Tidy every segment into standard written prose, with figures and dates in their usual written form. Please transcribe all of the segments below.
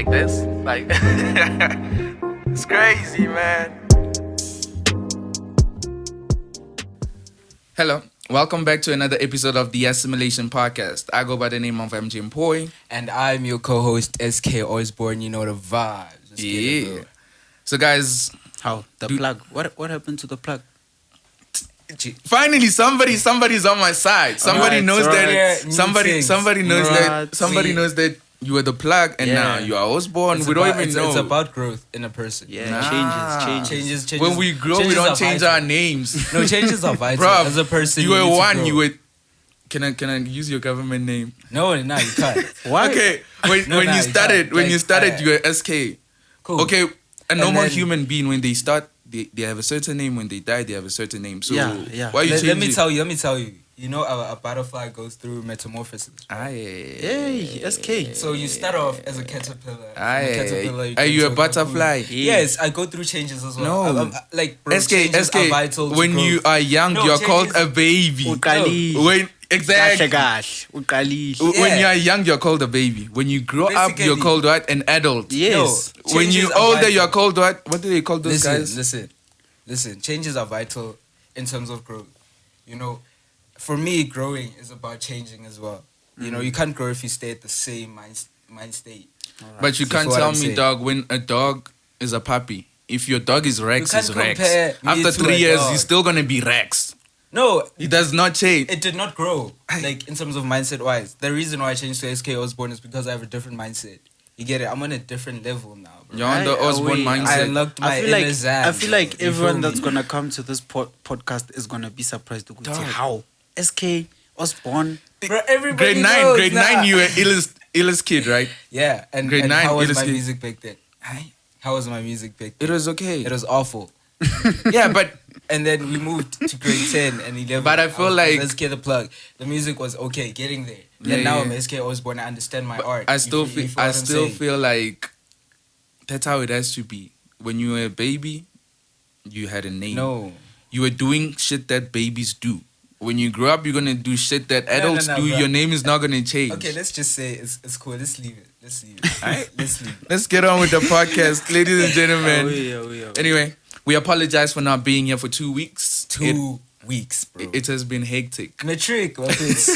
this. Like, it's crazy, man. Hello, welcome back to another episode of the Assimilation Podcast. I go by the name of MJMPOYI. And I'm your co-host, SK Osborne. You know the vibes. Let's get it, bro. So, guys, How? The plug. What happened to the plug? finally somebody's on my side. Somebody Alright, knows alright. that. Yeah, Somebody knows Right. that. Somebody knows that you were the plug, and Yeah. now you are Osborne. It's We don't about- even know. It's about growth in a person. Yeah, Nah. changes. Changes. When we grow, we changes don't are change vital. our names. No, changes are vital. Bruv, As a person, you were need to one. grow. You were. Can I use your government name? No, you can't. Why? Okay. When No, you started, can't. you were SK. Cool. Okay. A normal then- human being, when they start, they have a certain name. When they die, they have a certain name. So Yeah. why you Let changing? me tell you. You know, a butterfly goes through metamorphosis. Hey, SK. So you start off as a caterpillar. From a Aye. caterpillar, Are turn you to a butterfly? cocoon. Yes, I go through changes as well. No. Like, bro, SK, changes are SK. vital to When growth. you are young, No, you're called changes- a baby. Uqalile. When exactly. Kahle. Uqalile. When Yeah. you are young, you're called a baby. When you grow up, you're Basically- called what? An adult. Yes. No. When Changes you are older, vital. you're called what? What do they call those guys? Listen. Changes are vital in terms of growth. You know, for me, growing is about changing as well. You know, you can't grow if you stay at the same mind state. But you You can't feel what tell I'm me, saying? dog, when a dog is a puppy. If your dog is Rex, You can't is Rex. compare me After to 3 a years, dog. he's still gonna be Rex. No, He does not change. it did not grow. Like, in terms of mindset wise. The reason why I changed to SK Osborne is because I have a different mindset. You get it? I'm on a different level now, bro. You're on the Osborne I mindset. unlocked my I feel inner like Zan, I feel like bro. You everyone feel that's me? gonna come to this podcast is gonna be surprised to Dog. see how SK Osborne. Bro, everybody Grade 9, knows grade now. 9, you were illest kid, right? Yeah, and, Grade and 9, how was my illustri- music back then? How was my music back then? It was okay. It was awful. Yeah, but And then we moved to grade 10 and 11. But I feel like- Let's get the plug. The music was okay, getting there. Yeah, And now yeah. I'm SK Osborne. I understand my art. I You still feel- you feel feel what I'm saying? feel like that's how it has to be. When you were a baby, you had a name. No. You were doing shit that babies do. When you grow up, you're gonna do shit that No, adults no, do. bro. Your name is not gonna change. Okay, let's just say it's cool. Let's leave it. Alright? Let's leave it. Let's get on with the podcast, ladies and gentlemen. Away. Anyway, we apologize for not being here for 2 weeks. 2 weeks, bro. It has been hectic. Metric, what is?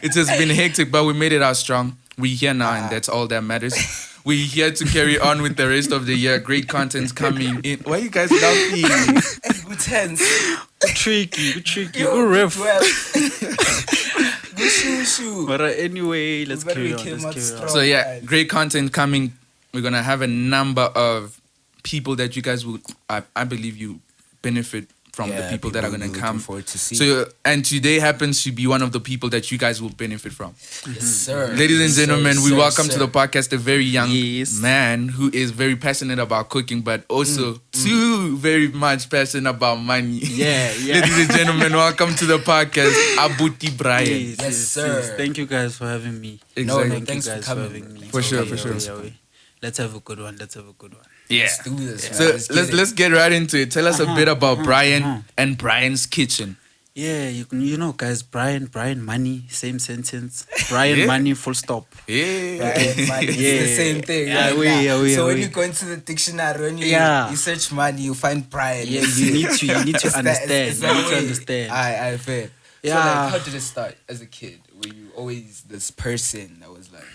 It has been hectic, but we made it out strong. We're here now, and that's all that matters. We're here to carry on with the rest of the year. Great content's coming in. Why you guys laughing? Good tense. Tricky. Yo, Good ref. well. Good shoe. But anyway, let's But we carry on. came out strong. So yeah, great content coming. We're gonna have a number of people that you guys will, I believe, you benefit from the people that are gonna come. Forward to see. So and today happens to be one of the people that you guys will benefit from. Yes, sir. Ladies and Yes, sir, gentlemen, we sir, welcome sir. to the podcast a very young Yes. man who is very passionate about cooking, but also too very much passionate about money. Yeah. Ladies and gentlemen, welcome to the podcast, Abutii Bryan. Yes, sir. Thank you guys for having me. Exactly. No, Thank thanks you for guys coming. having me. For sure, for sure. Let's have a good one. Yeah. Let's do this, man. So get it. let's get right into it. Tell us a bit about Bryan and Bryan's Kitchen. Yeah, you know, guys, Bryan, money, same sentence. Bryan, Yeah. money, full stop. Yeah. Right, money. It's Yeah. the same thing. Yeah, right? we- So when we- you go into the dictionary, when you, Yeah. you search money, you find Bryan. Yeah, you need to It's understand. it's You that need to way. understand. I feel. So Yeah. like, how did it start as a kid? Were you always this person that was like,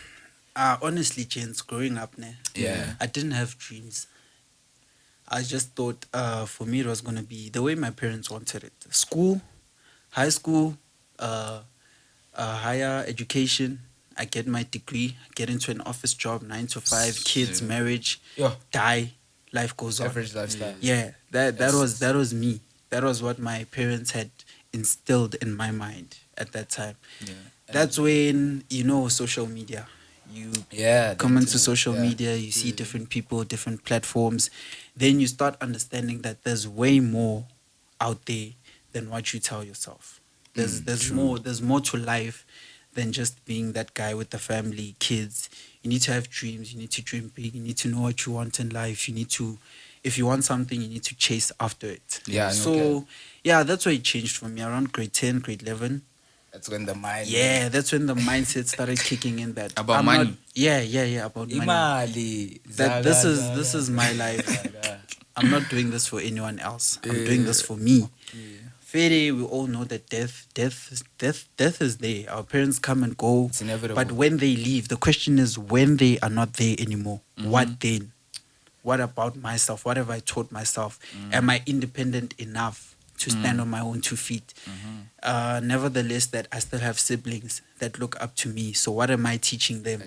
Honestly, James, growing up, yeah, I didn't have dreams. I just thought, for me, it was gonna be the way my parents wanted it: school, high school, higher education. I get my degree, get into an office job, 9 to 5, kids, Yeah. marriage, yeah, die, life goes on. average lifestyle. Yeah, that Yes. was me. That was what my parents had instilled in my mind at that time. Yeah. That's when, you know, social media. You Yeah, come into social yeah. media, you see different people, different platforms. Then you start understanding that there's way more out there than what you tell yourself. There's more to life than just being that guy with the family, kids. You need to have dreams. You need to dream big. You need to know what you want in life. You need to, if you want something, you need to chase after it. Yeah, no So, yeah, that's why it changed for me around grade 10, grade 11. That's when the mind. Yeah, that's when the mindset started kicking in. That About I'm money. Not, yeah, about money. Imali. That this is my life. I'm not doing this for anyone else. I'm doing this for me. Fede, we all know that death is there. Our parents come and go. It's inevitable. But when they leave, the question is when they are not there anymore, what then? What about myself? What have I taught myself? Am I independent enough to stand on my own 2 feet? Nevertheless, that I still have siblings that look up to me. So what am I teaching them?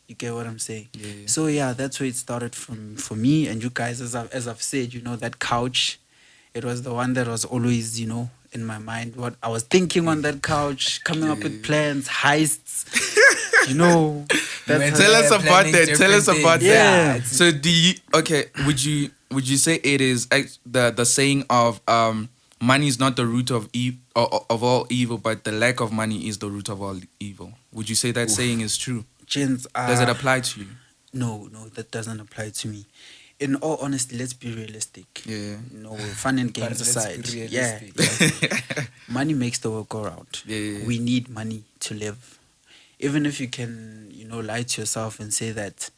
You get what I'm saying? Yeah. So yeah, that's where it started for me and you guys. As I've said, that couch, it was the one that was always, in my mind. What I was thinking on that couch, coming up with plans, heists. That's Tell us about that. Tell us about Yeah. that. So would you say it is the saying of money is not the root of of all evil, but the lack of money is the root of all evil? Would you say that saying is true? Gents, Does it apply to you? No, that doesn't apply to me. In all honesty, let's be realistic. Yeah. Fun and games aside. Yeah. Money makes the world go round. Yeah. We need money to live. Even if you can, lie to yourself and say that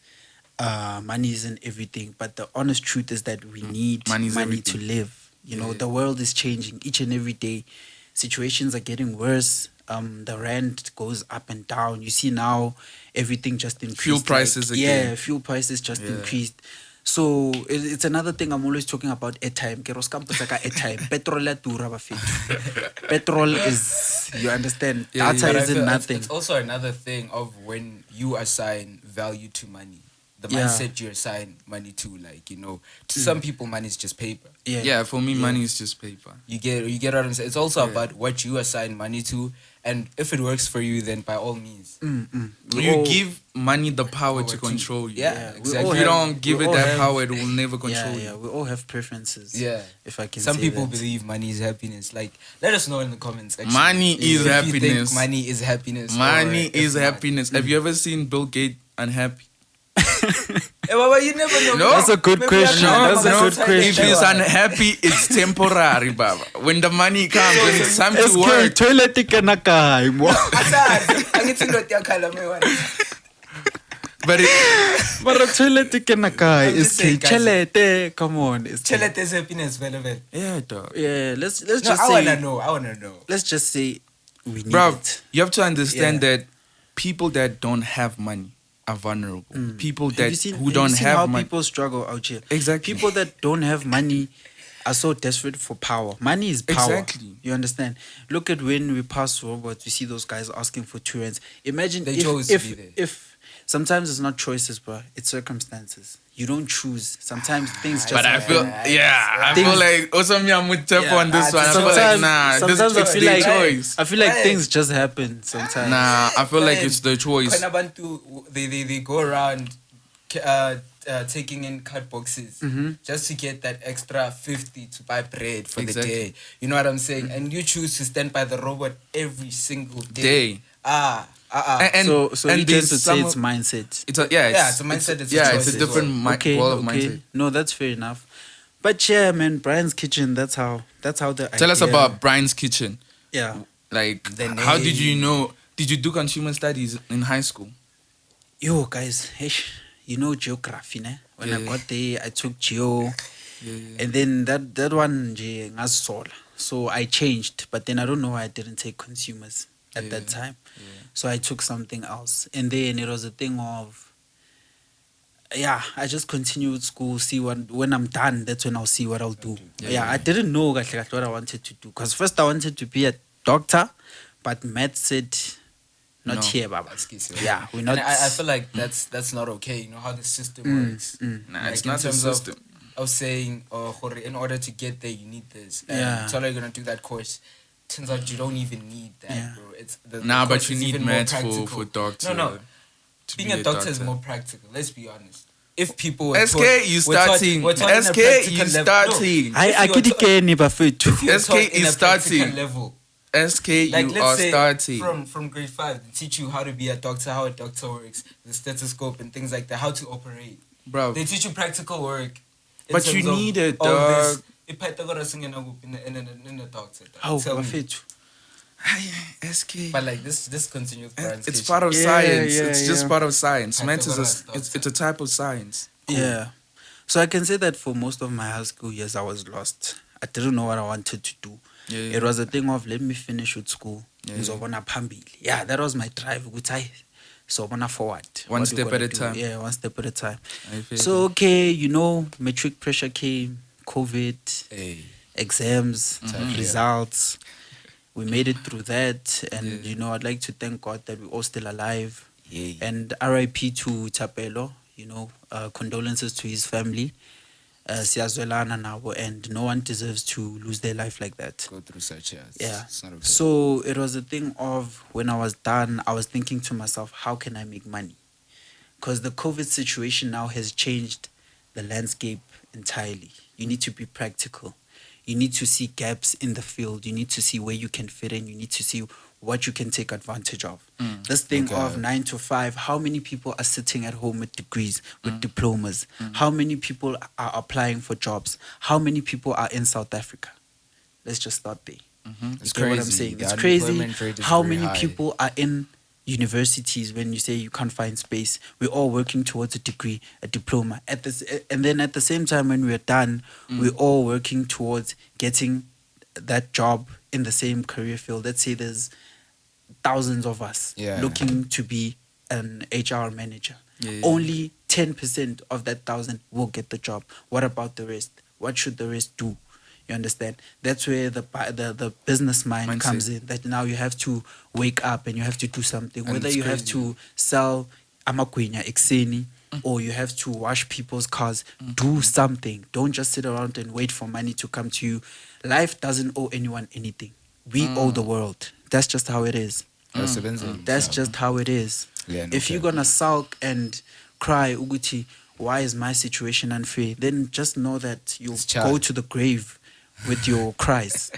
money isn't everything, but the honest truth is that we need money to live. The world is changing each and every day. Situations are getting worse. The rent goes up and down. You see now everything just increased. Fuel prices again. Yeah, fuel prices just increased. So it's another thing I'm always talking about airtime. Airtime. Petrol ya tura bafethu. Petrol is, you understand, data isn't nothing. It's also another thing of when you assign value to money. The mindset you assign money to, to some people money is just paper. Yeah, for me money is just paper. You get what I'm saying? It's also about what you assign money to, and if it works for you, then by all means. You give money the power to control you. Yeah, exactly. If you don't give it that power, it will never control you. Yeah, we all have preferences. Yeah. If I can Some say people that. believe money is happiness. Let us know in the comments. Actually. Money is If you happiness. think money is happiness. Money or is if not. happiness. Have you ever seen Bill Gates unhappy? Hey, Baba, you never know. No. That's a good Maybe question. I'm That's a good If question. he's unhappy, it's temporary, Baba. When the money comes, when it's time to SK, work. toilet ikena kae mo? But Mara toilet ikena kae? I'm just SK, saying, guys. chelete, come on. SK. Chelete is happiness, velvet. yeah, dog. Yeah, let's No, just I say. wanna know. Let's just say we need Bro, it. you have to understand that people that don't have money are vulnerable. People Have you that seen- who have don't you seen have how money. people struggle out here? Exactly. People that don't have money are so desperate for power. Money is power. Exactly. You understand? Look at when we pass robots, we see those guys asking for 2 rents. Imagine They chose to be there. if sometimes it's not choices, bro. It's circumstances. You don't choose. Sometimes things just But I feel, happen. I Things- feel like also me, I'm with Jeff on this one. I feel like Sometimes this I is feel their like choice. I feel like Right. things just happen sometimes. Nah, I feel like it's their choice. When Abantu, they go around taking in card boxes just to get that extra 50 to buy bread for the Exactly. day. You know what I'm saying? And you choose to stand by the robot every single day. Day. And So you tend there's to say some- it's mindset. It's a it's a mindset, it's a yeah, choice it's a as different Okay, world of okay. mindset. No, that's fair enough. But yeah, man, Brian's Kitchen. That's how the. Tell us idea- about Bryan's Kitchen. Yeah. Like, The how did you name. know? Did you do consumer studies in high school? Yo, guys, geography, ne? When I Yeah. got there, I took geo, Yeah. and then that one, ngazisola. So I changed, but then I don't know why I didn't take consumers at that time. So I took something else, and then it was a thing of, I just continued school. See when I'm done, that's when I'll see what I'll do. I didn't know what I wanted to do because first I wanted to be a doctor, but Matt said, "Not No. here, Baba." Excuse me. Yeah, we're not. And I feel like that's not okay. You know how the system works. Nah, Like it's in not the terms of- system. Of saying, in order to get there, you need this. And Yeah. so you're gonna do that course. Turns out you don't even need that, Yeah. bro. It's the Nah, course but you is need even more maths practical. for doctor. No. to Being be a doctor is doctor. more practical. Let's be honest. If people were SK, taught, you were taught- starting. were taught in a SK, practical you level- starting. I If you were taught- kidikeni bafethu. if you were SK taught in is a practical starting. level, SK, like you let's are say starting. from grade 5, they teach you how to be a doctor, how a doctor works, the stethoscope and things like that, how to operate. Bro, They teach you practical work. in But you terms of need it, all this. dog. In a doctor. Oh, Tell me. bafethu. SK. But like this continues. It's part of Yeah, science. yeah, It's just yeah. part of science. Had Maths to is go it's a type of science. Yeah. So I can say that for most of my high school years, I was lost. I didn't know what I wanted to do. Yeah, It was a thing of let me finish with school. Yeah. Ngizobona phambili. Yeah, that was my drive. Ukuthi, "Ayi, sobona forward. One What we step gotta at a do." time. Yeah, one step at a time. I feel So okay, matric pressure came, COVID, Hey. exams, results. We made it through that, and Yeah. I'd like to thank God that we're all still alive. Yeah. And RIP to Tapelo, condolences to his family. Siyazwelana nabo, and no one deserves to lose their life like that. Go through such as. Yeah. It's not okay. So it was a thing of when I was done, I was thinking to myself, how can I make money? Because the COVID situation now has changed the landscape entirely. You need to be practical. You need to see gaps in the field. You need to see where you can fit in. You need to see what you can take advantage of. This thing of 9 to 5, how many people are sitting at home with degrees, with diplomas? How many people are applying for jobs? How many people are in South Africa? Let's just start there. It's You get what I'm crazy. saying? The It's crazy unemployment rate is how very many high. people are in universities when you say you can't find space. We're all working towards a degree, a diploma. And then at the same time when we're done, we're all working towards getting that job in the same career field. Let's say there's thousands of us looking to be an HR manager. Yeah. Only 10% of that 1,000 will get the job. What about the rest? What should the rest do? You understand? That's where the business mind Mindset. comes in. That now you have to wake up and you have to do something. And Whether it's you have crazy. to sell amakwinya ekseni or you have to wash people's cars, do something. Don't just sit around and wait for money to come to you. Life doesn't owe anyone anything. We owe the world. That's just how it is. That's just how it is. Yeah, no If you're cap. gonna sulk and cry, Uguti, why is my situation unfair? Then just know that you It's go child. to the grave with your cries.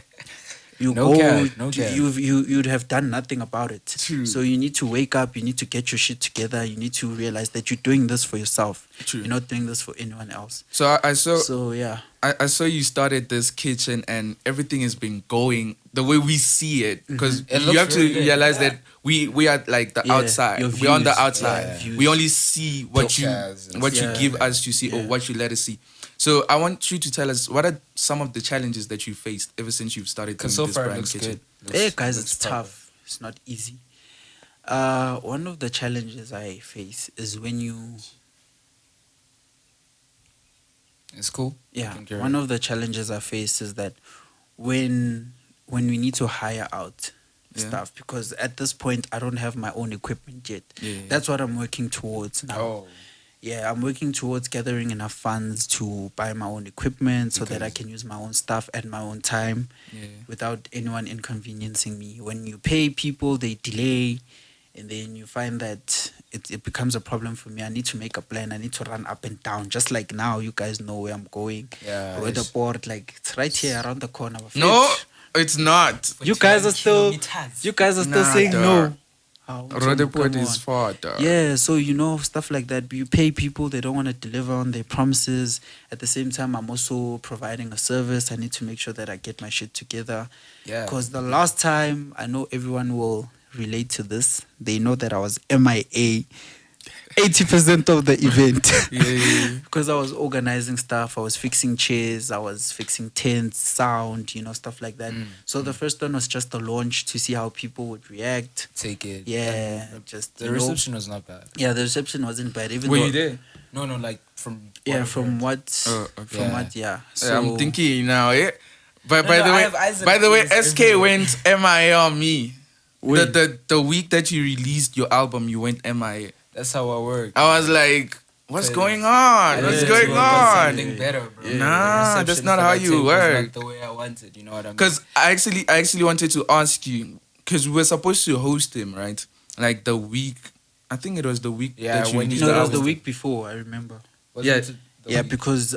You No go, cap, no cap. you'd have done nothing about it. True. So you need to wake up. You need to get your shit together. You need to realize that you're doing this for yourself. True. You're not doing this for anyone else. So I saw So yeah, I saw you started this kitchen and everything has been going the way we see it because It you looks have to really good. realize that we are like the Yeah, outside. your We're on the views. outside. Yeah, We views. only see what you Pictures and stuff. give us to see or Yeah. what you let us see. So I want you to tell us what are some of the challenges that you faced ever since you've started doing Because so this far it brand looks kitchen. good. hey guys, Looks it's proper. tough. It's not easy. One of the challenges I face is when you It's cool. Yeah, Think you're one right. of the challenges I face is that when we need to hire out Yeah. stuff, because at this point I don't have my own equipment yet. Yeah. That's what I'm working towards now. Oh, Yeah, I'm working towards gathering enough funds to buy my own equipment so that I Okay. can use my own stuff at my own time Yeah. without anyone inconveniencing me. When you pay people, they delay, and then you find that it becomes a problem for me. I need to make a plan. I need to run up and down. Just like now, you guys know where I'm going. yeah. With the board, like it's right here around the corner. No, it's not. You guys are still Nah, saying dog. no. Oh, Rodeport come is on. far, dog. Yeah, so stuff like that. You pay people, they don't want to deliver on their promises. At the same time, I'm also providing a service. I need to make sure that I get my shit together. Yeah. Because the last time, I know everyone will relate to this. They know that I was MIA 80% of the event. Yeah. Because I was organizing stuff, I was fixing chairs, I was fixing tents, sound, stuff like that. So the first one was just a launch to see how people would react. Take it. Yeah, And just the reception was not bad. Yeah, the reception wasn't bad. Even Were though, you there? No, like from. Yeah, what from I've heard. what? Oh, okay. From Yeah. what? Yeah. Yeah, I'm So- thinking now, yeah. But No, by no, the I way, have eyes and by the way, ears SK everywhere. went MIA on me. When? The week that you released your album, you went MIA. That's how I work. I was like, what's Cause going on? I What's needed going to work on on? Something better, bro. Yeah. Nah, The that's reception not for how that you tape was work. not the way I wanted. You know what I mean? Because I actually wanted to ask you, because we were supposed to host him, right? Like the week, I think it was the week Yeah, that you when released you No, the it was the album. week before. I remember. Wasn't yeah. it the Yeah, week? because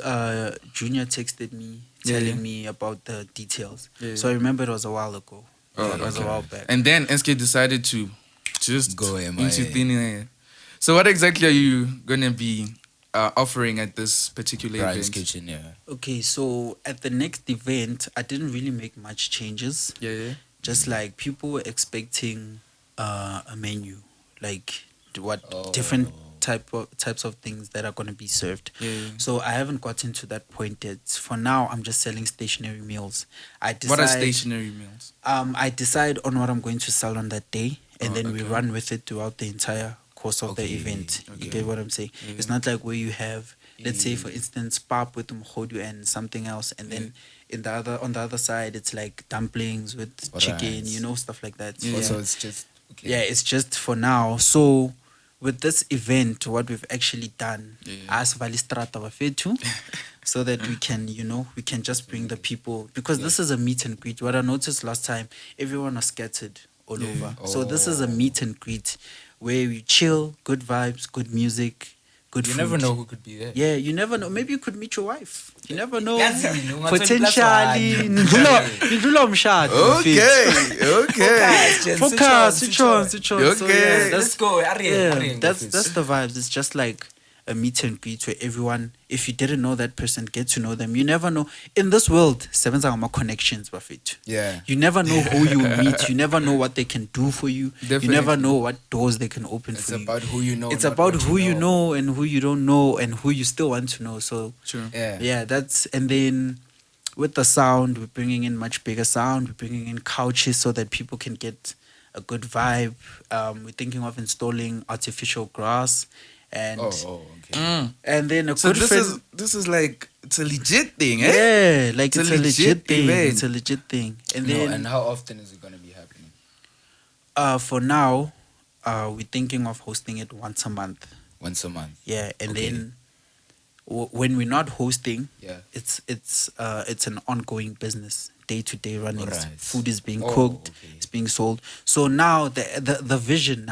Junior texted me Yeah, telling yeah. me about the details. Yeah, So I remember it was a while ago. Oh, Yeah, it was a okay. while back. And then SK decided to just Go MIA. into thin air. So what exactly are you gonna be offering at this particular Brian's event? Kitchen, yeah. Okay, so at the next event, I didn't really make much changes Yeah, yeah. just like people were expecting a menu, like what different types of things that are going to be served. Yeah. So I haven't gotten to that point yet. For now, I'm just selling stationary meals. What are stationary meals? I decide on what I'm going to sell on that day, and then we okay. run with it throughout the entire course of the event. You get what I'm saying? Yeah. It's not like where you have, let's say, for instance, pap with mkhodu and something else, and then on the other side, it's like dumplings with chicken, stuff like that. Yeah. So it's just it's just for now. So with this event, what we've actually done, as Valistrata Vafetu, so that we can, we can just bring the people, because this is a meet and greet. What I noticed last time, everyone was scattered all over. So this is a meet and greet where we chill, good vibes, good music, good food. You never know who could be there. Yeah, you never know. Maybe you could meet your wife. You never know. Potentially. Okay. Focus. Switch on. Okay. So, yeah, Let's go. That's the vibes. It's just like a meet and greet where everyone, if you didn't know that person, get to know them. You never know. In this world, sevens are more connections, Buffett. Yeah. You never know who you meet. You never know what they can do for you. Definitely. You never know what doors they can open for you. It's about who you know. It's about who you know and who you don't know and who you still want to know. So, True. Yeah, that's, and then with the sound, we're bringing in much bigger sound. We're bringing in couches so that people can get a good vibe. We're thinking of installing artificial grass. And okay. And then a So good friend. this is like, it's a legit thing, eh? Yeah, like it's a legit thing. event. It's a legit thing. And then And how often is it going to be happening? for now, we're thinking of hosting it once a month. Once a month. Yeah, and then when we're not hosting, Yeah. it's an ongoing business, day-to-day running. Alright. Food is being cooked, it's being sold. So now the vision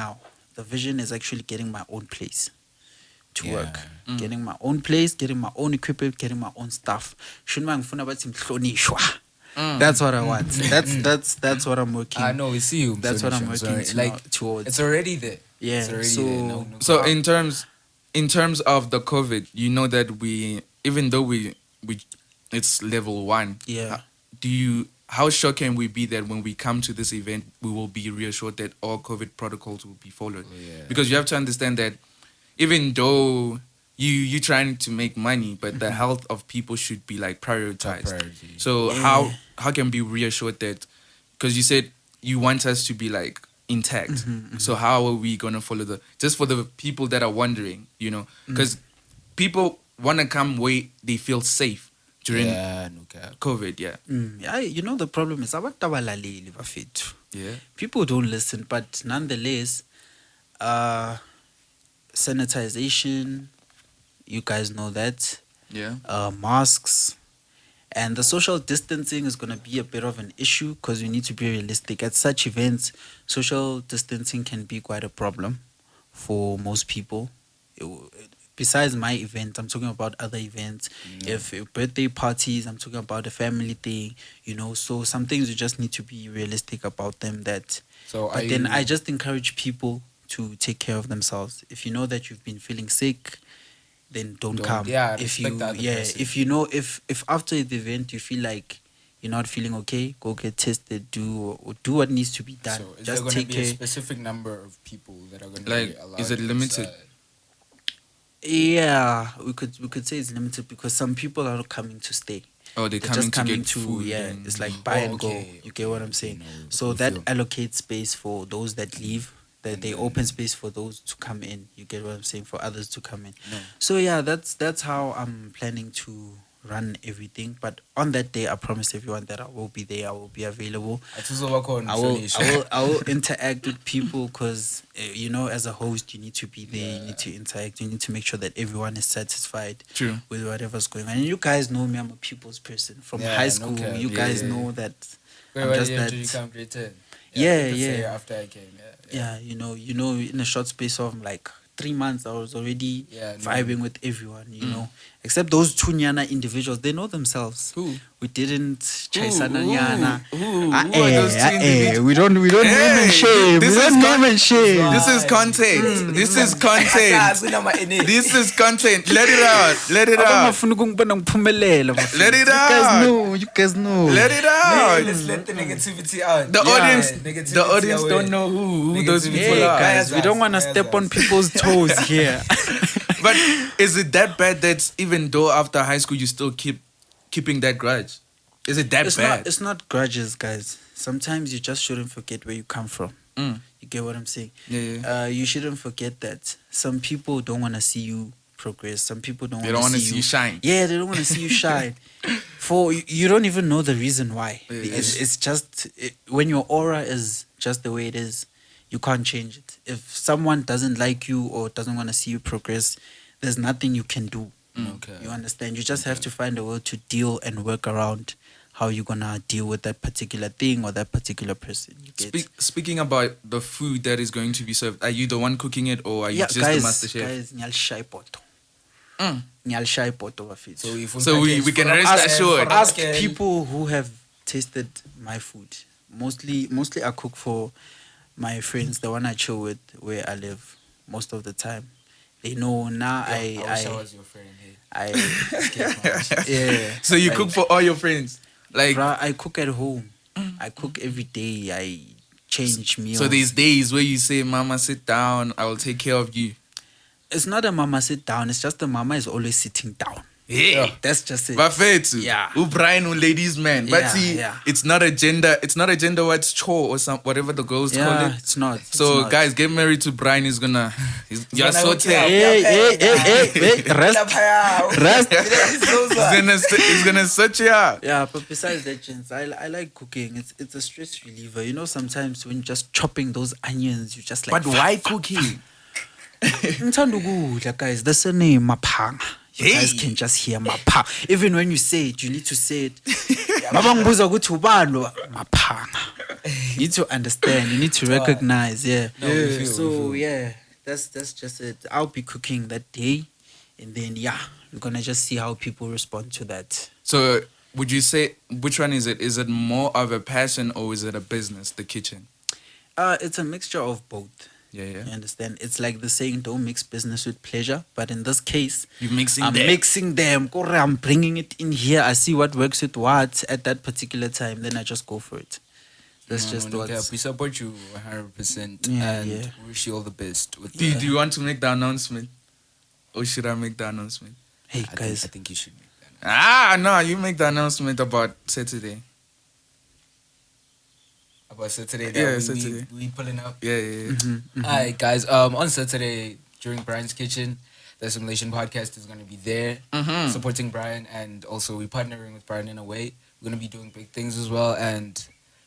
is actually getting my own place to work. Getting my own place, getting my own equipment, getting my own stuff. That's what I want. That's what I'm working. I know, we see you. That's what I'm working towards. It's already there. Yeah. It's already So there. No So in terms of the COVID, you know that even though we it's level 1. Yeah. How sure can we be that when we come to this event, we will be reassured that all COVID protocols will be followed? yeah. Because you have to understand that even though you're trying to make money, but the health of people should be like prioritized. Priority. So how can we be reassured that, because you said you want us to be like intact. So how are we going to follow just for the people that are wondering, because people want to come where they feel safe during COVID. Yeah, the problem is about people don't listen, but nonetheless, sanitization, you guys know that. Yeah. Masks, and the social distancing is going to be a bit of an issue because we need to be realistic. At such events, social distancing can be quite a problem for most people. Besides my event, I'm talking about other events. If birthday parties, I'm talking about a family thing, so some things you just need to be realistic about them. I just encourage people to take care of themselves. If you know that you've been feeling sick, then don't come. Yeah, if if after the event you feel like you're not feeling okay, go get tested. Do what needs to be done. So is just there going to take be care. a specific number of people that are going to Like, be allowed? is it limited? inside? Yeah, we could say it's limited because some people are not coming to stay. Oh, they're They're just coming coming to get food. it's like buy and go. okay, You get what I'm saying? So fulfill. that allocates space for those that leave. That they open space for those to come in. You get what I'm saying? For others to come in. No. So yeah, that's how I'm planning to run everything. But on that day, I promise everyone that I will be there. I will be available. I will interact with people because as a host, you need to be there. You need to interact. You need to make sure that everyone is satisfied True. with whatever's going on. And you guys know me. I'm a people's person from high school. You guys know that. Wait, I'm what just year that. did you come grade 10? Yeah. After I came, Yeah, in a short space of like 3 months, I was already vibing with everyone, Except those two nyana individuals, they know themselves. Who? We didn't chaisana nyana. Who are those two individuals? We don't name and shame. This We is don't name and shame. This is content. This is content. This is content. Let it out. Let it out. Let it out. You guys know. Let it out. Let's let the negativity out. The Negativity audience away. don't know who those people Hey are. guys, we don't want to Guys, step on people's toes here. But is it that bad that even though after high school you still keeping that grudge? Is it that bad? It's not grudges, guys. Sometimes you just shouldn't forget where you come from. You get what I'm saying? Yeah. You shouldn't forget that some people don't want to see you progress. Some people don't They want don't to want to see see you you shine. Yeah, they don't want to see you shine. For you don't even know the reason why. Yeah. It's just when your aura is just the way it is, you can't change it. If someone doesn't like you or doesn't want to see you progress, there's nothing you can do. Okay. You understand? You just have to find a way to deal and work around how you're gonna deal with that particular thing or that particular person. You get? Speaking about the food that is going to be served, are you the one cooking it or are you just guys, the master chef? guys, nyal shy poto. Mm. Nyal shy poto bafethu. So we can rest assured. Ask people who have tasted my food. Mostly I cook for my friends, the one I chill with where I live most of the time. They know now. I wish I was your friend. Hey. Yeah. So you cook for all your friends? Like, bruh, I cook at home. I cook every day. I change meals. so there's days where you say, Mama, sit down, I will take care of you. It's not a mama sit down. It's just the mama is always sitting down. Yeah. That's just it. Bafethu. Yeah. Bryan, ladies man. But Yeah, see, yeah. it's not a gender what's chore or whatever the girls call Yeah, it. it's not. So it's not. guys, get married to Bryan. You're gonna so hook you up. Hey, rest. he's gonna search you out. Yeah, but besides that, gents, I like cooking. It's a stress reliever. You know, sometimes when you're just chopping those onions, you just like. But why cooking? Ngithanda ukudla, guys. That's the name, maphanga. You guys can just hear maphanga. Even when you say it, you need to say it. Baba ngibuza ukuthi ubani lo maphanga. You need to understand. You need to recognize. Yeah. we feel, So yeah, that's just it. I'll be cooking that day, and then we're gonna just see how people respond to that. So would you say, which one is it? Is it more of a passion or is it a business, the kitchen? It's a mixture of both. Yeah. You understand? It's like the saying, don't mix business with pleasure. But in this case, You're mixing I'm them. mixing them. I'm bringing it in here. I see what works with what at that particular time. Then I just go for it. That's just what. We support you 100%, Yeah, and yeah. we wish you all the best. With Do you want to make the announcement? Or should I make the announcement? Hey I guys, think you should make that. No, you make the announcement about Saturday. About Saturday, Yeah, that Saturday. we pulling up. Yeah. Alright, guys. On Saturday during Bryan's Kitchen, the Assimilation Podcast is going to be there, supporting Bryan, and also we're partnering with Bryan in a way. We're going to be doing big things as well, and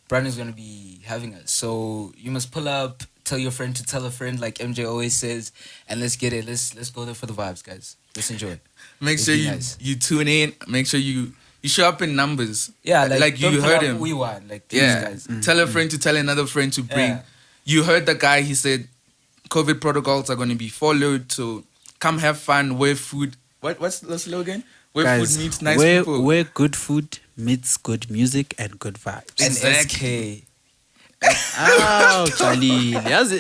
Bryan is going to be having us. So you must pull up, tell your friend to tell a friend, like MJ always says, and let's get it. Let's go there for the vibes, guys. Let's enjoy. Make It'd sure be you nice. you tune in. Make sure you show up in numbers. Yeah, like don't you pull heard up him. We want like these Yeah. guys. Tell a friend to tell another friend to bring. Yeah. You heard the guy. He said, COVID protocols are going to be followed. So come have fun. Where food. What's the slogan? Where guys, food meets nice where people. where good food meets good music and good vibes. And Exactly. SK. Oh, Charlie. Yazi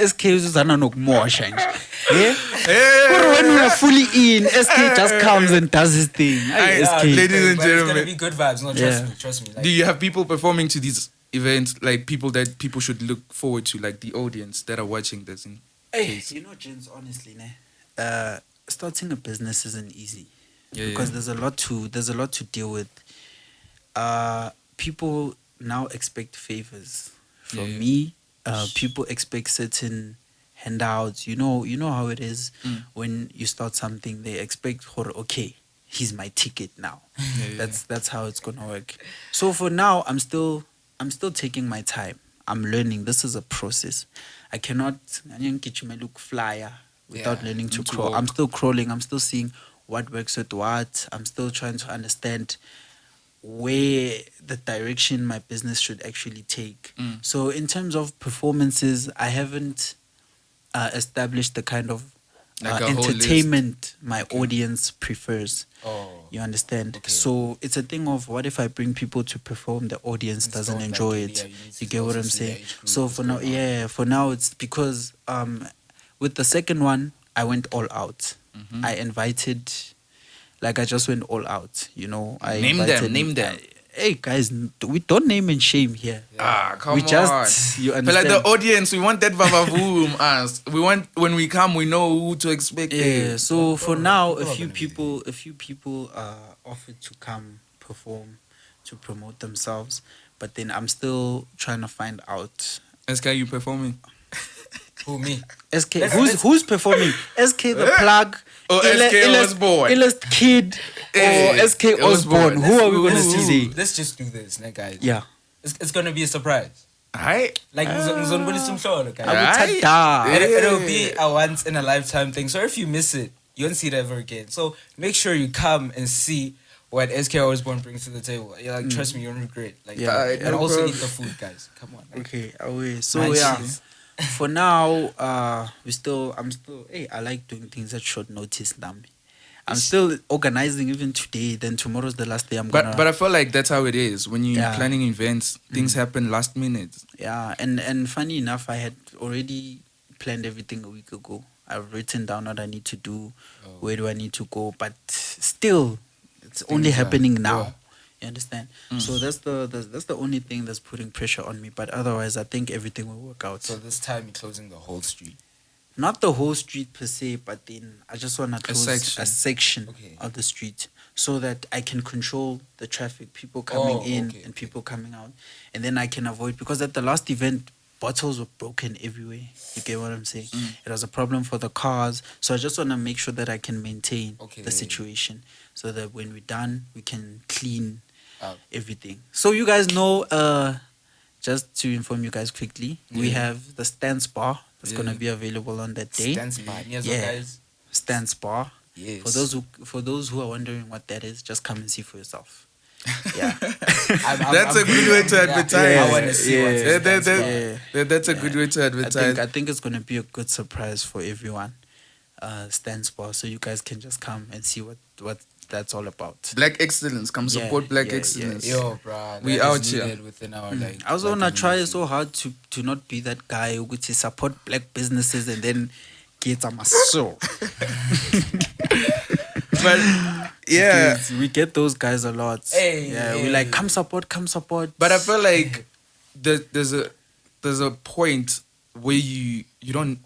SK uzana nokumosha nje. Yeah. Hey! When we are fully in, SK just comes and does his thing. Hey, Aye, SK. ladies and But it's gonna gentlemen. be good vibes. No, trust me. Like, Do you have people performing to these events? Like people that people should look forward to, like the audience that are watching this. Hey, you know, gents, honestly, starting a business isn't easy because there's a lot to deal with. People now expect favors from me. People expect certain handouts. You know how it is when you start something. They expect, okay, here's my ticket now. That's how it's gonna work. So for now, I'm still taking my time. I'm learning. This is a process. I cannot look flyer without learning to crawl. I'm still crawling. I'm still seeing what works with what. I'm still trying to understand where the direction my business should actually take. So in terms of performances, I haven't established the kind of Like a whole entertainment my audience prefers. Oh. You understand? Okay. So it's a thing of what if I bring people to perform, the audience doesn't don't enjoy like it, it. yeah, you need to You get what also I'm see the saying? age group, So what's for now, going on. for now it's because with the second one I went all out. Mm-hmm. I invited, like I just went all out. You know, I Name invited, them. hey guys, we don't name and shame here. Come We on. just, you But understand? like the audience, we want that vavavoom us. We want when we come, we know who to expect. Yeah, so for now, a few people people offered to come perform to promote themselves, but then I'm still trying to find out. SK, you performing? Who, me? SK, Let's- who's performing? SK the plug, Or SK Osborne? illest kid, Hey, or SK Osborne? Who are we gonna Let's- see? Let's just do this, guys. Yeah, It's gonna be a surprise. Alright. Like, ngizonibonisa umhlolo, guys. Aye. Abutii. And it'll be a once in a lifetime thing. So if you miss it, you won't see it ever again. So make sure you come and see what SK Osborne brings to the table. Yeah, like trust me, you won't regret. Like, Yeah, and no also problem. eat the food, guys. Come on. Like, Okay, away. So nice yeah, cheese. for now, I'm still. Hey, I like doing things at short notice, Dami. I'm still organizing even today. Then tomorrow's the last day. But I feel like that's how it is when you're Yeah. planning events. Things happen last minute. Yeah, and funny enough, I had already planned everything a week ago. I've written down what I need to do, where do I need to go, but still, it's only Things are- happening now. yeah. You understand? So that's the only thing that's putting pressure on me. But otherwise, I think everything will work out. So this time you're closing the whole street. Not the whole street per se, but then I just want to close section. a section Okay. of the street so that I can control the traffic, people coming in okay, and okay. people coming out, and then I can avoid, because at the last event bottles were broken everywhere. You get what I'm saying? It was a problem for the cars, so I just want to make sure that I can maintain Okay. the situation so that when we're done, we can clean Out. everything. So you guys know, just to inform you guys quickly, we have the Stance Bar that's Yeah. gonna be available on that day. Dance bar. Yes, Yeah. guys. Stance Bar. Yes. For those who are wondering what that is, just come and see for yourself. Yeah. That's a good way to advertise. I want to see what's Yeah, in Dance Bar. That's a good way to advertise. I think it's gonna be a good surprise for everyone. Stance Bar, so you guys can just come and see what that's all about. Black excellence. Come Yeah, support Black yeah, excellence. Yo, bro. We that out is here. needed within our like. I also black wanna try community. so hard to not be that guy who could support black businesses and then get a soul. But yeah, Because we get those guys a lot. Hey, yeah, hey. we like come support. but I feel like there's a point where you don't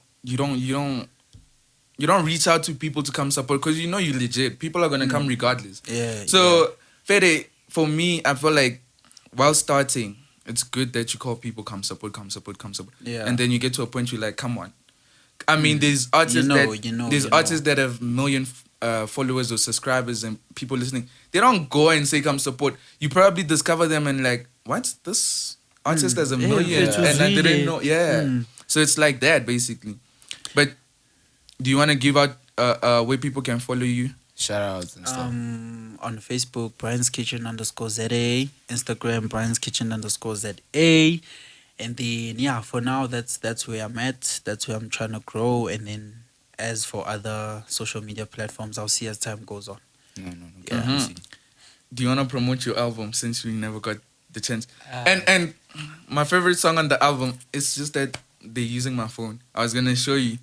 reach out to people to come support because you know you legit. People are gonna come regardless. Yeah. So Fede, for me, I feel like while starting, it's good that you call people come support. Yeah. And then you get to a point where you're like, come on. I mean, there's artists there's you artists that have million followers or subscribers and people listening. They don't go and say come support. You probably discover them and like, what? This artist has a Yeah, million, it was and I didn't really- know. Yeah. So it's like that basically. But do you want to give out where people can follow you? Shout outs and stuff. On Facebook, Brian's Kitchen _ZA, Instagram, Brian's Kitchen _ZA, and then yeah, for now that's where I'm at. That's where I'm trying to grow, and then as for other social media platforms, I'll see as time goes on. No. Yeah. Mhm. Do you want to promote your album since we never got the chance? And my favorite song on the album is just that they're using my phone. I was gonna show you.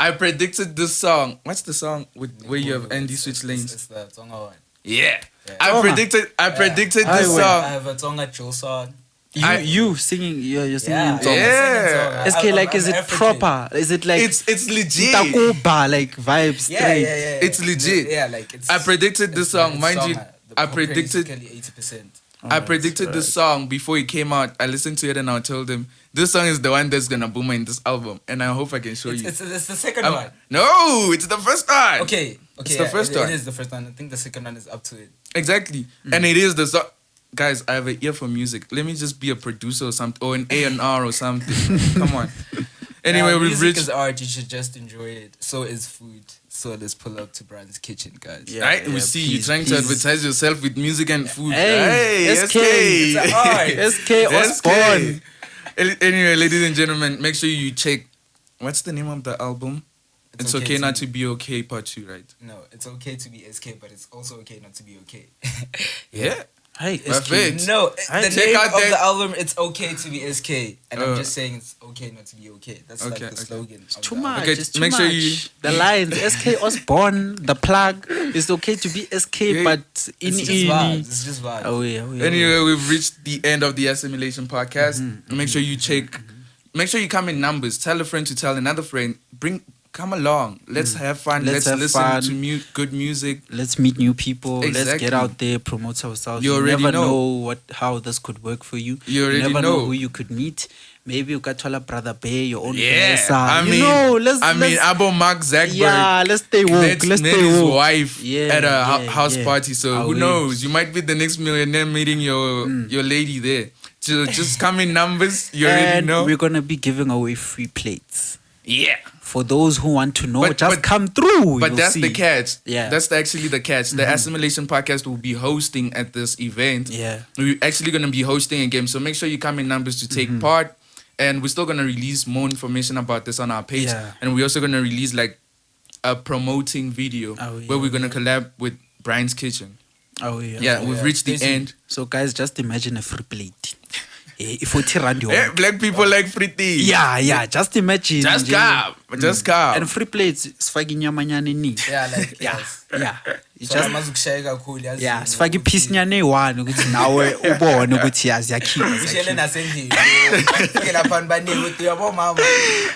I predicted this song. What's the song where you have Andy switch lanes? It's the Tonga one. Yeah. Yeah. I predicted I this went. I song. have a Tonga Joe song. You singing? You're singing Yeah. in Tonga. Yeah. SK, like, is it African. proper? Is it like It's legit. Takoba, like vibes? Yeah, straight? yeah. It's legit. Yeah, like it's. I predicted this song, it's mind you. Tonga. The I pop predicted- basically 80%. I predicted this song before it came out. I listened to it and I told them this song is the one that's gonna boom in this album, and I hope I can show you. It's the second Um, one. No, it's the first one. Okay. It's the first one. It is the first one. I think the second one is up to it. Exactly. And it is the song. Guys, I have an ear for music. Let me just be a producer or something, or an A&R or something. Come on. Anyway, we've music reached. is art. You should just enjoy it. So is food. So let's pull up to Bryan's Kitchen, guys. Yeah. Right? We see you please, trying to please. advertise yourself with music and food. Hey, SK. SK. It's art. SK Osborne. Anyway, ladies and gentlemen, make sure you check. What's the name of the album? It's okay not to be okay, part 2, right? No, it's okay to be SK, but it's also okay not to be okay. Yeah. Hey, Perfect. No, I the check name out of that- the album, it's okay to be SK, and I'm just saying it's okay not to be okay. That's Okay, like the slogan. It's too much. Okay, It's too make sure much. you- The lines, SK Osborne, the plug. It's okay to be SK, Yeah. but in It's just vibes. It's just vibes. Oh yeah. Anyway, we've reached the end of the Assimilation Podcast. Make sure you make sure you come in numbers. Tell a friend to tell another friend. Come along. Let's have fun. Let's Let's have listen fun. to good music. Let's meet new people. Let's Exactly. get out there, promote ourselves. You already never know. how this could work for you. You already never know. who you could meet. Maybe you got to Brother Bay, your own Yeah, Vanessa. I mean, you know, let's Abo Mark Zuckerberg. yeah, let's stay woke. Let's met stay his woke. wife Yeah, at a yeah, house yeah. party. So Ah, who oui. knows? You might be the next millionaire meeting your lady there. So just come in numbers. You already And know. we're gonna be giving away free plates. Yeah. For those who want to know, But- just but- come through. But you'll that's the see. catch. Yeah. That's actually the catch. The Assimilation Podcast will be hosting at this event. Yeah. We're actually going to be hosting a game. So make sure you come in numbers to take part. And we're still going to release more information about this on our page. Yeah. And we're also going to release like a promoting video Oh, yeah, where we're going to collab with Bryan's Kitchen. Oh yeah. Yeah, we've reached the Basically. end. So guys, just imagine a free plate. If you rand Eh, black people like free tea. yeah. Just imagine. Just nje. come. Just come. And free plates, sifaki nyama nyane ni. Yeah, like Yeah, yes. yeah. You So just amazukushaya kakhulu yazi. yeah, sifaki piece nyane eyi-1 ukuthi nawe ubone ukuthi yazi Ushele yakhipha. nasendlini. Fike lapha baningi uthi uyabo mama.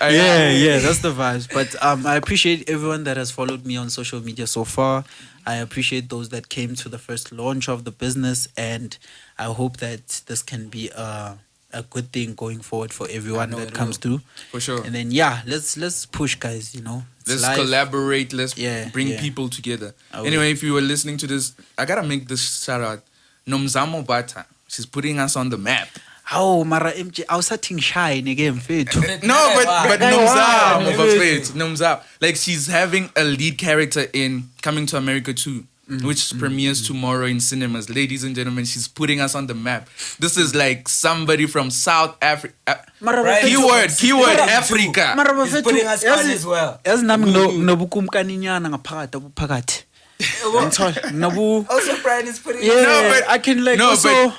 Yeah, that's the vibes. But I appreciate everyone that has followed me on social media so far. I appreciate those that came to the first launch of the business, and I hope that this can be a good thing going forward for everyone know that it comes will. through. For sure. And then let's push, guys. You know, it's Let's live. collaborate. Let's bring yeah. people together. I will. Anyway, if you were listening to this, I gotta make this shout out. Nomzamo Bata. She's putting us on the map. Oh, mara MJ, I was sitting shy again, mfethu. No, but Guy, Nomzamo, why? bafethu, Nomzamo. Like she's having a lead character in Coming to America 2. Which premieres tomorrow in cinemas. Ladies and gentlemen, she's putting us on the map. This is like somebody from South Africa. Mara Right. bafethu- Keyword Mara- Africa. Mara He's bafethu, putting us on yazi- as well. yazi nami nginobukumkaninyana ngaphakathi obuphakathi. Ngithola, nginobu- Also, Bryan is putting Yeah, No, but- I can like no, also.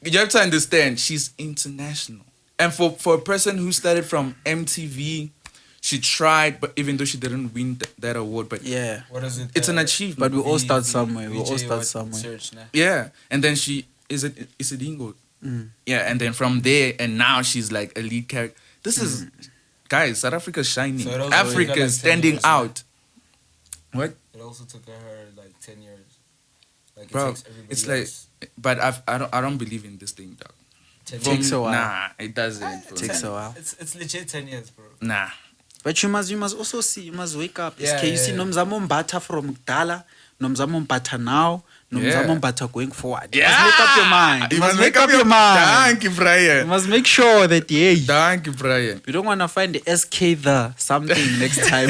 You have to understand, she's international. And for a person who started from MTV, she tried, but even though she didn't win that award, but Yeah, What is it? it's an achievement. but we all start somewhere. We all VJ start what somewhere. Search, nah. Yeah, and then she is it Ingo. Yeah, and then from there, and now she's like a lead character. This is guys, South Africa's shining. So it also Africa took her, is like, 10 standing years, man. out. What, It also took her like 10 years. Like it bro? takes everybody It's like, else but I don't believe in this thing, dog. 10 Takes years. a while. Nah, it doesn't. bro. Takes a while. It's legit 10 years, bro. Nah. But you must also see, you must wake up. Yeah, You see yeah. Nomzamo Mbata from Dala, Nomzamo Mbata now, Nomzamo Yeah. Mbata going forward. Yeah. You must make up your mind. You must make up your mind. Thank you, You Bryan. must make sure that Thank you, Bryan. you don't want to find the SK the something next time.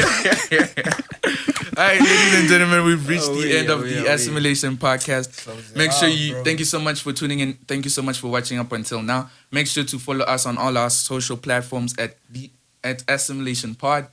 All right, ladies and gentlemen, we've reached Oh, the yeah, end of oh, the yeah, oh, yeah. Assimilation Podcast. Close it Make sure out, you bro. thank you so much for tuning in. Thank you so much for watching up until now. Make sure to follow us on all our social platforms at Assimilation Pod.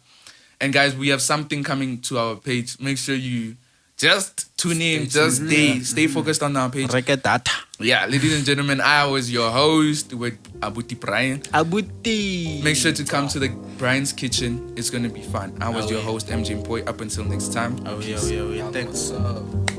And guys, we have something coming to our page. Make sure you just tune in, just stay focused on our page. Record data. Yeah, ladies and gentlemen, I was your host with Abutii Bryan. Abutii. Make sure to come to the Bryan's Kitchen. It's gonna be fun. I was Oh, your yeah. host, MJMPOYI. Up until next time. Oh yeah. Y'all know Thanks. what's up.